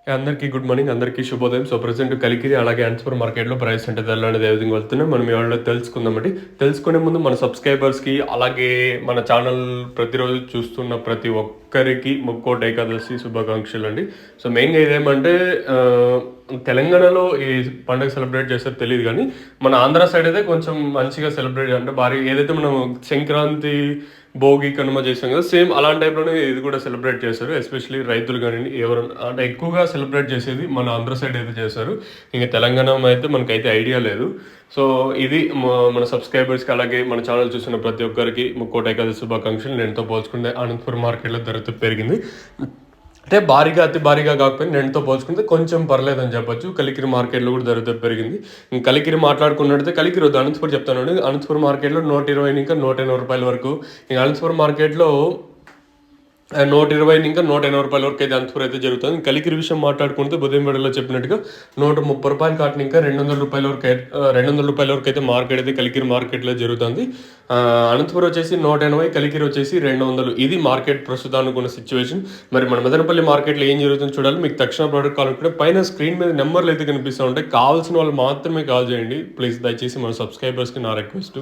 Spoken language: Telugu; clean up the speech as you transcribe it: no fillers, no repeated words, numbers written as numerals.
అందరికీ గుడ్ మార్నింగ్. అందరికీ శుభోదయం. సో ప్రెజెంట్ కలికిరి అలాగే అనంతపురం మార్కెట్‌లో ప్రైస్ అంటే ధరలు అనేది ఏ విధంగా వెళ్తున్నాయి మనం ఇవాళ తెలుసుకుందామండి. తెలుసుకునే ముందు మన సబ్స్క్రైబర్స్‌కి అలాగే మన ఛానల్ ప్రతిరోజు చూస్తున్న ప్రతి ఒక్కరికి ముక్కోటి ఏకాదశి శుభాకాంక్షలండి. సో మెయిన్‌గా ఇదేమంటే తెలంగాణలో ఈ పండుగ సెలబ్రేట్ చేస్తారో తెలీదు గానీ, మన ఆంధ్ర సైడ్ అయితే కొంచెం మంచిగా సెలబ్రేట్ అంటే భారీ ఏదైతే మనం సంక్రాంతి, భోగి, కనుమ చేసాం కదా! సేమ్ అలాంటి టైప్‌లోనే ఇది కూడా సెలబ్రేట్ చేశారు. ఎస్పెషల్లీ రైతులు గానియండి, ఎవరన్నా అంటే ఎక్కువగా సెలబ్రేట్ చేసేది మన ఆంధ్ర సైడ్ అయితే చేశారు. ఇంక తెలంగాణ అయితే మనకైతే ఐడియా లేదు. సో ఇది మన సబ్స్క్రైబర్స్‌కి అలాగే మన ఛానల్ చూస్తున్న ప్రతి ఒక్కరికి ముక్కోటి ఏకాదశి శుభాకాంక్షలు. నిన్నతో పోల్చుకుంటే అనంతపురం మార్కెట్‌లో ధర పెరిగింది. అంటే భారీగా అతి భారీగా కాకపోయినా నిన్నతో పోల్చుకుంటే కొంచెం పర్లేదని చెప్పొచ్చు. కలికిరి మార్కెట్‌లో కూడా ధర పెరిగింది. కలికిరి మాట్లాడుకున్నట్టయితే కలికిరి వద్దు అనంతపురం చెప్తానండి. అనంతపురం మార్కెట్‌లో 120 ఇంకా రూ. 180 వరకు. ఇంక అనంతపురం మార్కెట్‌లో 120 ఇంకా రూ. 180 వరకు అయితే అనంతపురం అయితే జరుగుతుంది. కలికిరి విషయం మాట్లాడుకుంటే ఉదయం వేళలో చెప్పినట్టుగా రూ. 130 కాటిన ఇంకా రూ. 200 వరకు రూ. 200 వరకు అయితే మార్కెట్ అయితే కలికిరి మార్కెట్‌లో జరుగుతుంది. అనంతపురం వచ్చేసి 180, కలికిరి వచ్చేసి 200. ఇది మార్కెట్ ప్రస్తుతానికి ఉన్న సిచ్యువేషన్. మరి మన మదనపల్లి మార్కెట్‌లో ఏం జరుగుతుందో చూడాలి. మీకు తక్షణ ప్రోడక్ట్ కావాలనుకుంటే పైన స్క్రీన్ మీద నెంబర్లు అయితే కనిపిస్తూ ఉంటాయి. కావాల్సిన వాళ్ళు మాత్రమే కాల్ చేయండి ప్లీజ్. దయచేసి మన సబ్స్క్రైబర్స్‌కి నా రిక్వెస్ట్.